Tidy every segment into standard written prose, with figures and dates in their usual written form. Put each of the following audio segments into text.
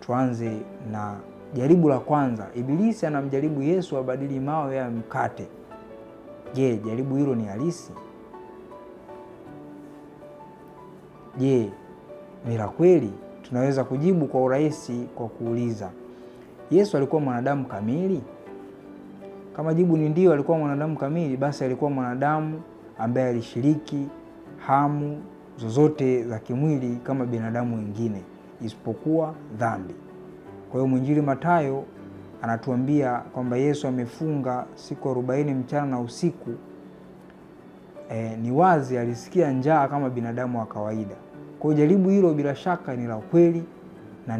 tuanze na jaribu la kwanza. Ibilisi anamjaribu Yesu abadili mawe ya mkate. Je, jaribu hilo ni halisi? Je, ni la kweli? Tunaweza kujibu kwa urahisi kwa kuuliza, Yesu alikuwa mwanadamu kamili? Kama jibu ni ndio, alikuwa mwanadamu kamili, basi alikuwa mwanadamu ambaye alishiriki hamu zozote za kimwili kama binadamu wengine, isipokuwa dhambi. Kwa hiyo mwinjili Mathayo anatuambia kwamba Yesu amefunga siku 40 mchana na usiku. Ni wazi alisikia njaa kama binadamu wa kawaida. Kwa hiyo jaribu hilo bila shaka ni la kweli na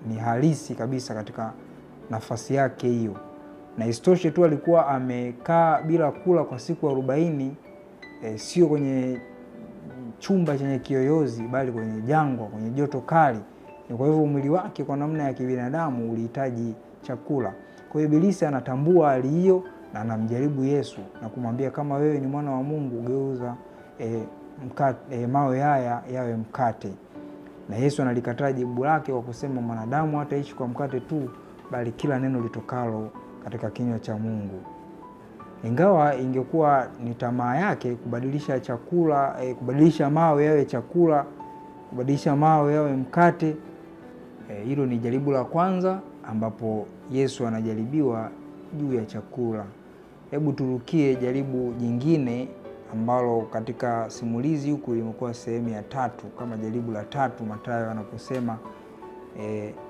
ni halisi kabisa katika nafasi yake hiyo. Na isitoshe tu alikuwa amekaa bila kula kwa siku 40, sio kwenye chumba chenye kiyoyozi, bali kwenye jangwa, kwenye joto kali. Kwa hivyo mwili wake kwa namna ya kibinadamu ulihitaji chakula. Kwa hiyo Ibilisi anatambua hali hiyo na anamjaribu Yesu na kumwambia, kama wewe ni mwana wa Mungu, geuza mawe haya yawe mkate. Na Yesu analikataa jibu lake kwa kusema, mwanadamu hataishi kwa mkate tu, bali kila neno litokalo katika kinywa cha Mungu. Ingawa ingekuwa ni tamaa yake kubadilisha chakula, kubadilisha mawe yawe chakula, kubadilisha mawe yawe mkate, hilo ni jaribu la kwanza ambapo Yesu anajaribiwa juu ya chakula. Hebu turukie jaribu jingine ambalo katika simulizi huku limekuwa sehemu ya 3, kama jaribu la 3 Mathayo anaposema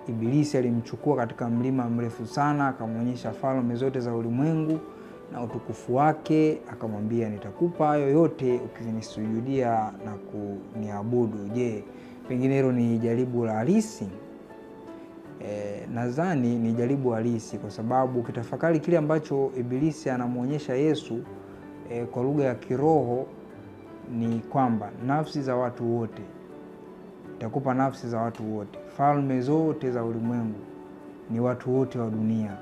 Ibilisi alimchukua katika mlima mrefu sana, akamwonyesha falme zote za ulimwengu na utukufu wake, akamwambia, nitakupa hayo yote ukinisujudia na kuniabudu. Je, pengine hilo ni jaribu la halisi? Nadhani ni jaribu halisi, kwa sababu ukitafakari kile ambacho Ibilisi anamwonyesha Yesu kwa lugha ya kiroho ni kwamba nafsi za watu wote, nitakupa nafsi za watu wote, falme zote za ulimwengu, ni watu wote wa dunia.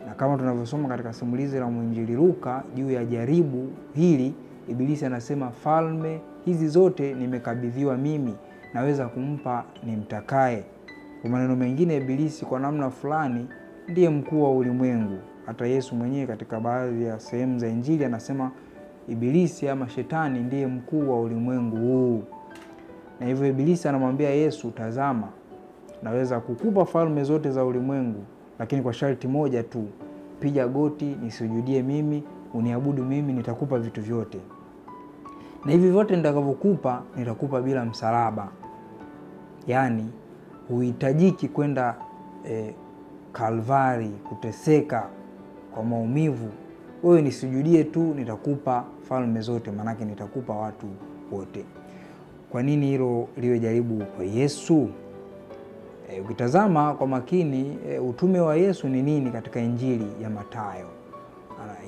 Na kama tunavyosoma katika simulizi la mwinjili Luka juu ya jaribu hili, Ibilisi anasema, falme hizi zote nimekabidhiwa mimi, naweza kumpa nimtakaye. Kwa maneno mengine, Ibilisi kwa namna fulani ndiye mkuu wa ulimwengu. Hata Yesu mwenyewe katika baadhi ya sehemu za Injili anasema Ibilisi ama shetani ndiye mkuu wa ulimwengu huu. Na hivyo Ibilisi anamwambia Yesu, tazama, naweza kukupa falme zote za ulimwengu, lakini kwa sharti moja tu, piga goti, nisujudie mimi, uniabudu mimi, nitakupa vitu vyote. Na hivi vyote nitakavyokupa, nitakupa bila msalaba. Yaani huhitajiki kwenda Kalvari kuteseka kwa maumivu. Wewe nisujudie tu, nitakupa falme zote, manake nitakupa watu wote. Kwa nini hilo liwe jaribu kwa Yesu? Ukitazama kwa makini, utume wa Yesu ni nini katika Injili ya Mathayo?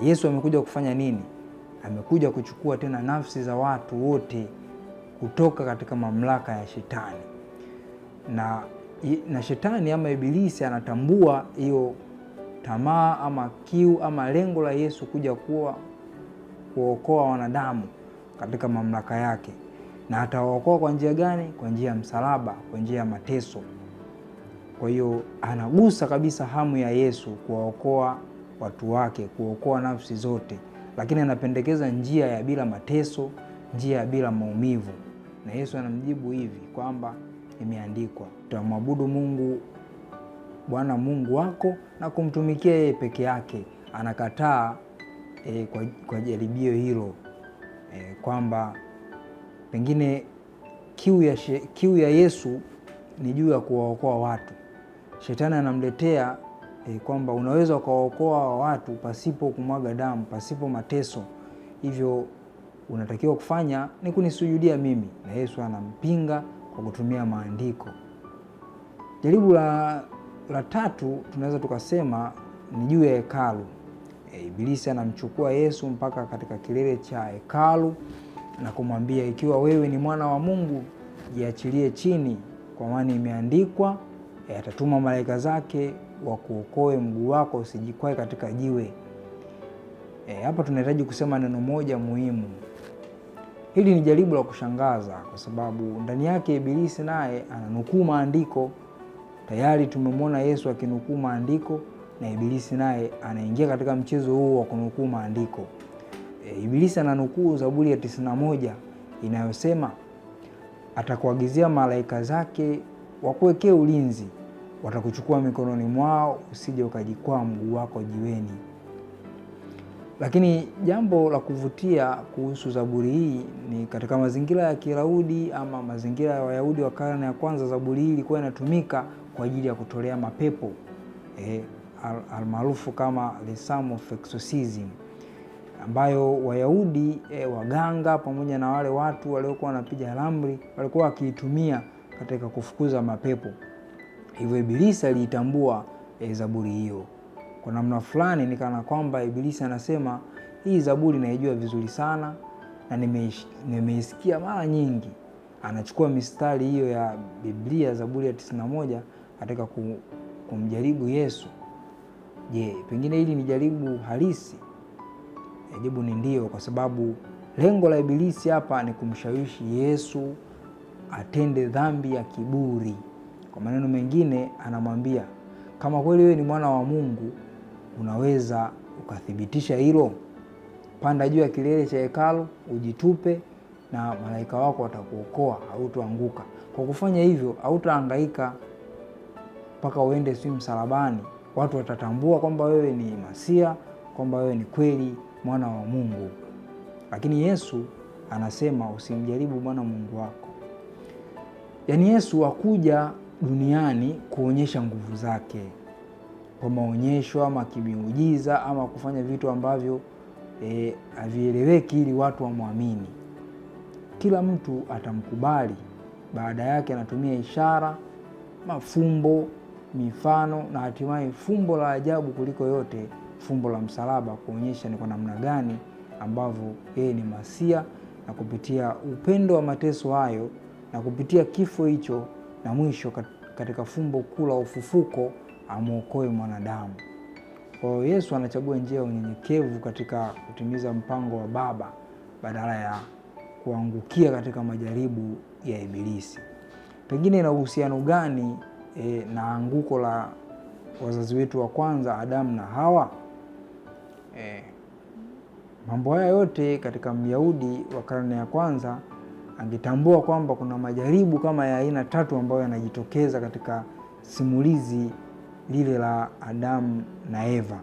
Yesu amekuja kufanya nini? Amekuja kuchukua tena nafsi za watu wote kutoka katika mamlaka ya shetani. Na shetani ama Ibilisi anatambua hiyo tamaa ama kiu ama lengo la Yesu kuja kuokoa wanadamu katika mamlaka yake. Na atawaokoa kwa njia gani? Kwa njia ya msalaba, kwa njia ya mateso. Kwa hiyo anagusa kabisa hamu ya Yesu kuwaokoa watu wake, kuokoa nafsi zote, lakini anapendekeza njia ya bila mateso, njia ya bila maumivu. Na Yesu anamjibu hivi kwamba imeandikwa, utamwabudu Mungu Bwana Mungu wako na kumtumikia yeye peke yake. Anakataa kwa jaribio hilo kwamba pengine kiu ya Yesu ni juu ya kuwaokoa watu. Shetani anamletea kwamba unaweza kuwaokoa watu pasipo kumwaga damu, pasipo mateso, hivyo unatakiwa kufanya ni kunisujudia mimi. Na Yesu anampinga kwa kutumia maandiko. Jaribu la 3 tunaweza tukasema ni juu ya hekalu. Ibilisi anamchukua Yesu mpaka katika kilele cha hekalu na kumwambia, ikiwa wewe ni mwana wa Mungu, jiachilie chini, kwa maana imeandikwa, atatuma malaika zake wakuokoe mguu wako usijikwae katika jiwe. Hapa tunahitaji kusema neno moja muhimu. Hili ni jaribu la kushangaza, kwa sababu ndani yake Ibilisi naye ananukuu maandiko. Tayari tumemwona Yesu akinukuu maandiko na Ibilisi naye anaingia katika mchezo huu wa kunukuu maandiko. Ibilisi ananukuu Zaburi ya 91 inayosema, atakuagizia malaika zake wakuwekee ulinzi, watakuchukua mikononi mwao, usije ukajikwaa mguu wako jiweni. Lakini jambo la kuvutia kuhusu Zaburi hii ni katika mazingira ya Kiyahudi ama mazingira ya Wayahudi wa karne ya kwanza, Zaburi hii ilikuwa inatumika kwa ajili ya kutolea mapepo almaarufu kama the Psalm of Exorcism, ambayo Wayahudi waganga pamoja na wale watu waliokuwa wanapiga ramli walikuwa wakiitumia katika kufukuza mapepo. Hivyo Ibilisi aliitambua Zaburi hiyo. Kwa namna fulani ni kana kwamba Ibilisi anasema hii Zaburi naijua vizuri sana na nimeisikia mara nyingi. Anachukua mistari hiyo ya Biblia, Zaburi ya 91 katika kumjaribu Yesu. Je, pengine hili ni jaribu halisi? Jibu ni ndio, kwa sababu lengo la Ibilisi hapa ni kumshawishi Yesu atende dhambi ya kiburi. Kwa maneno mengine anamwambia, kama kweli wewe ni mwana wa Mungu, unaweza ukathibitisha hilo. Panda juu ya kilele cha hekalu, ujitupe na malaika wako watakuokoa, hautaanguka. Kwa kufanya hivyo, hautahangaika mpaka uende msalabani. Watu watatambua kwamba wewe ni Masia, kwamba wewe ni kweli mwana wa Mungu. Lakini Yesu anasema usimjaribu Bwana Mungu wako. Yaani Yesu hakuja duniani kuonyesha nguvu zake kwa maonyesho ama kimiujiza ama kufanya vitu ambavyo havieleweki ili watu wamwamini. Kila mtu atamkubali. Baada yake anatumia ishara, mafumbo, mifano na hatimaye fumbo la ajabu kuliko yote, fumbo la msalaba, kuonyesha ni kwa namna gani ambavyo yeye ni Masia, na kupitia upendo wa mateso hayo na kupitia kifo hicho na mwisho katika fumbo kuu la ufufuko amuokoe mwanadamu. Kwa hiyo Yesu anachagua njia ya unyenyekevu katika kutimiza mpango wa Baba badala ya kuangukia katika majaribu ya Ibilisi. Pengine ina uhusiano gani na anguko la wazazi wetu wa kwanza Adamu na Hawa? Mambo haya yote katika Myahudi wa karne ya kwanza angetambua kwamba kuna majaribu kama ya aina 3 ambayo yanajitokeza katika simulizi lile la Adamu na Eva,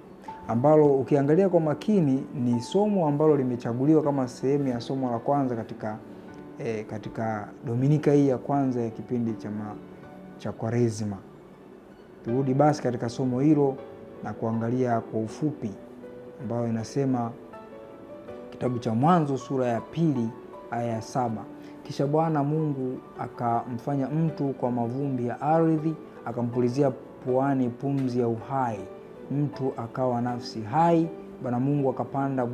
ambalo ukiangalia kwa makini ni somo ambalo limechaguliwa kama sehemu ya somo la kwanza katika Dominika hii ya kwanza ya kipindi cha Kwaresima. Turudi basi katika somo hilo na kuangalia kwa ufupi, ambayo inasema kitabu cha Mwanzo sura ya 2 aya ya 7. Kisha Bwana Mungu akamfanya mtu kwa mavumbi ya ardhi, akampulizia puani pumzi ya uhai, mtu akawa nafsi hai. Bwana Mungu akapanda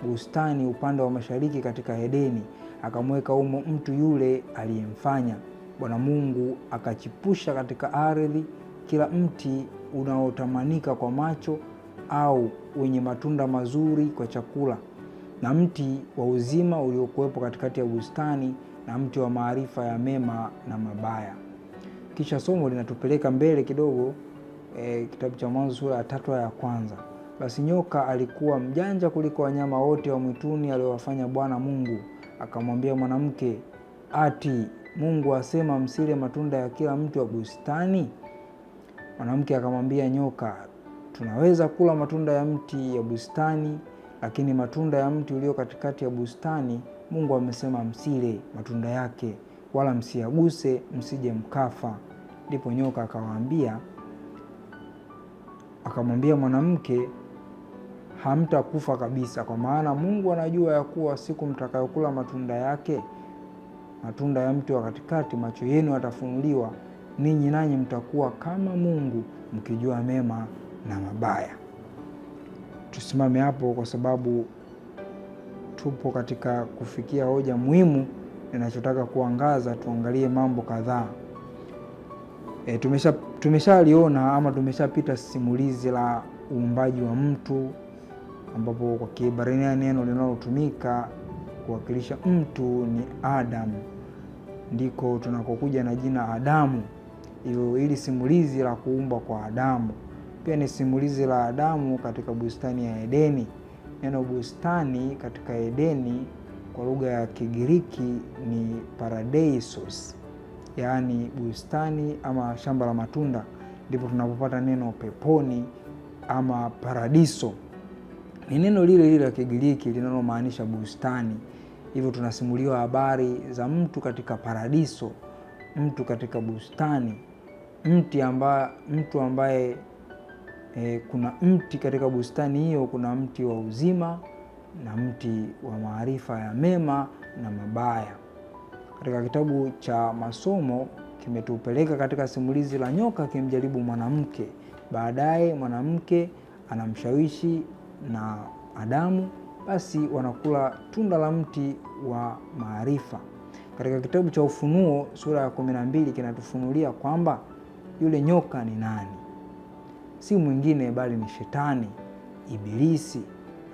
bustani upande wa mashariki katika Edeni, akamweka humo mtu yule aliyemfanya. Bwana Mungu akachipusha katika ardhi kila mti unaotamanika kwa macho au wenye matunda mazuri kwa chakula, na mti wa uzima uliokuwepo katikati ya bustani, na mti wa maarifa ya mema na mabaya. Kisha somo linatupeleka mbele kidogo, kitabu cha Mwanzo sura ya 3 aya ya 1. Basi nyoka alikuwa mjanja kuliko wanyama wote wa mwituni aliowafanya Bwana Mungu. Akamwambia mwanamke, ati Mungu asema msile matunda ya kila mti wa bustani? Mwanamke akamwambia nyoka, tunaweza kula matunda ya mti ya bustani, lakini matunda ya mti ulio katikati ya bustani Mungu amesema msile matunda yake, wala msiaguse, msije mkafa. Ndipo nyoka akamwambia mwanamke, hamtakufa kabisa, kwa maana Mungu anajua ya kuwa siku mtakayokula matunda yake, matunda ya mti wa katikati, macho yenu yatafunuliwa, ninyi nanyi mtakuwa kama Mungu, mkijua mema na mabaya. Tusimame hapo kwa sababu tupo katika kufikia hoja muhimu ninachotaka kuangaza. Tuangalie mambo kadhaa. Tumeshaliona ama tumeshapita simulizi la uumbaji wa mtu, ambapo kwa Kiebrania neno linalotumika kuwakilisha mtu ni Adam. Ndiko tunakokuja na jina Adamu. ili simulizi la kuumbwa kwa Adamu. Pia ni simulizi la Adamu katika bustani ya Edeni. Neno bustani katika Edeni kwa lugha ya Kigiriki ni paradeisos, yaani bustani ama shamba la matunda. Ndipo tunapopata neno peponi ama paradiso. Ni neno lile lile la Kigiriki linalomaanisha bustani. Hivyo tunasimuliwa habari za mtu katika paradiso, mtu katika bustani, mtu ambaye kuna mti katika bustani hiyo, kuna mti wa uzima na mti wa maarifa ya mema na mabaya. Katika kitabu cha masomo kimetupeleka katika simulizi la nyoka kimjaribu mwanamke. Baadaye mwanamke anamshawishi na Adamu, basi wanakula tunda la mti wa maarifa. Katika kitabu cha Ufunuo sura ya 12 kinatufunulia kwamba yule nyoka ni nani? Si mwingine bali ni Shetani, Ibilisi,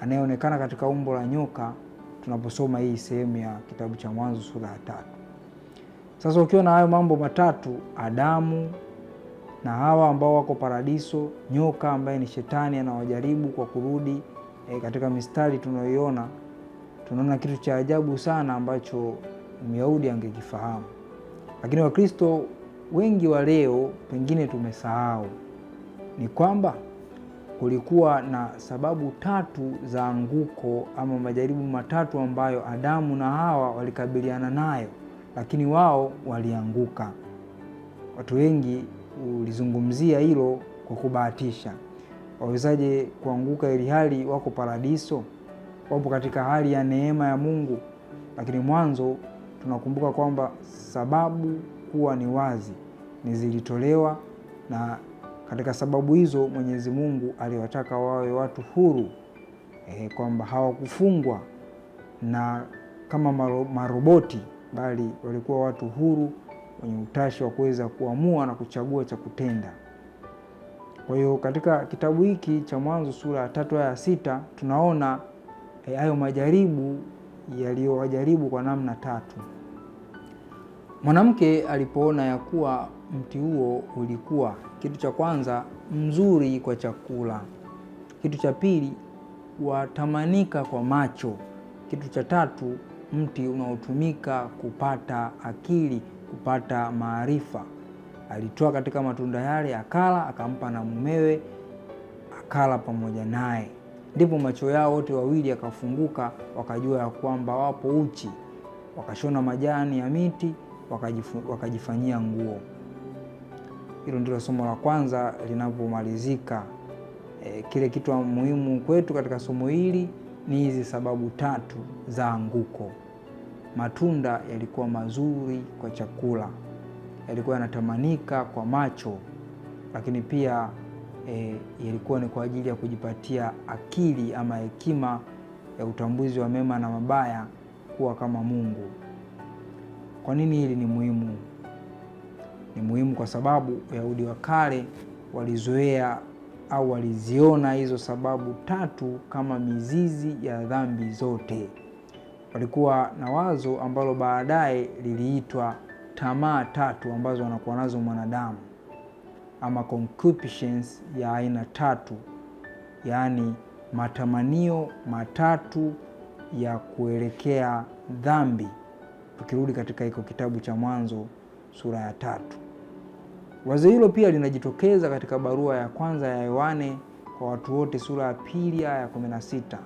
anayeonekana katika umbo la nyoka tunaposoma hii sehemu ya kitabu cha Mwanzo sura ya 3. Sasa ukiwa na hayo mambo matatu, Adamu na Hawa ambao wako paradiso, nyoka ambaye ni Shetani anawajaribu kwa kurudi katika mistari tunayoiona, tunaona kitu cha ajabu sana ambacho Myahudi angekifahamu. Lakini Wakristo wengi wa leo pengine tumesahau, ni kwamba kulikuwa na sababu tatu za anguko ama majaribu matatu ambayo Adamu na Hawa walikabiliana nayo, lakini wao walianguka. Watu wengi ulizungumzia hilo kwa kubahatisha. Wawezaje kuanguka ili hali wako paradiso, wapo katika hali ya neema ya Mungu? Lakini mwanzo tunakumbuka kwamba sababu kuwa ni wazi ni zilitolewa, na katika sababu hizo Mwenyezi Mungu aliwataka wawe watu huru, kwamba hawakufungwa na kama maroboti, bali walikuwa watu huru wenye utashi wa kuweza kuamua na kuchagua cha kutenda. Kwa hiyo katika kitabu hiki cha Mwanzo sura ya 3 aya 6 tunaona hayo majaribu yaliyowajaribu kwa namna tatu. Mwanamke alipoona ya kuwa mti huo ulikuwa, kitu cha kwanza, mzuri kwa chakula; kitu cha pili, watamanika kwa macho; kitu cha tatu, mti unaotumika kupata akili, kupata maarifa. Alitoa katika matunda yale, akala, akampa na mumewe, akala pamoja naye. Ndipo macho yao wote wawili yakafunguka, wakajua ya kwamba wapo uchi. Wakashona majani ya miti, wakajifanyia nguo. Hilo ndilo somo la kwanza linapomalizika. Kile kitu muhimu kwetu katika somo hili ni hizi sababu tatu za anguko. Matunda yalikuwa mazuri kwa chakula, yalikuwa yanatamanika kwa macho, lakini pia yalikuwa ni kwa ajili ya kujipatia akili ama hekima ya utambuzi wa mema na mabaya, kuwa kama Mungu. Kwa nini hili ni muhimu? Ni muhimu kwa sababu Wayahudi wa kale walizoea au waliziona hizo sababu tatu kama mizizi ya dhambi zote. Walikuwa na wazo ambalo baadaye liliitwa tamaa tatu ambazo wanakuwa nazo mwanadamu, ama concupiscence ya aina tatu, yaani matamanio matatu ya kuelekea dhambi, tukirudi katika iko kitabu cha Mwanzo sura ya 3. Wazo hilo pia linajitokeza katika barua ya kwanza ya Yohane kwa watu wote sura ya 2 aya 16.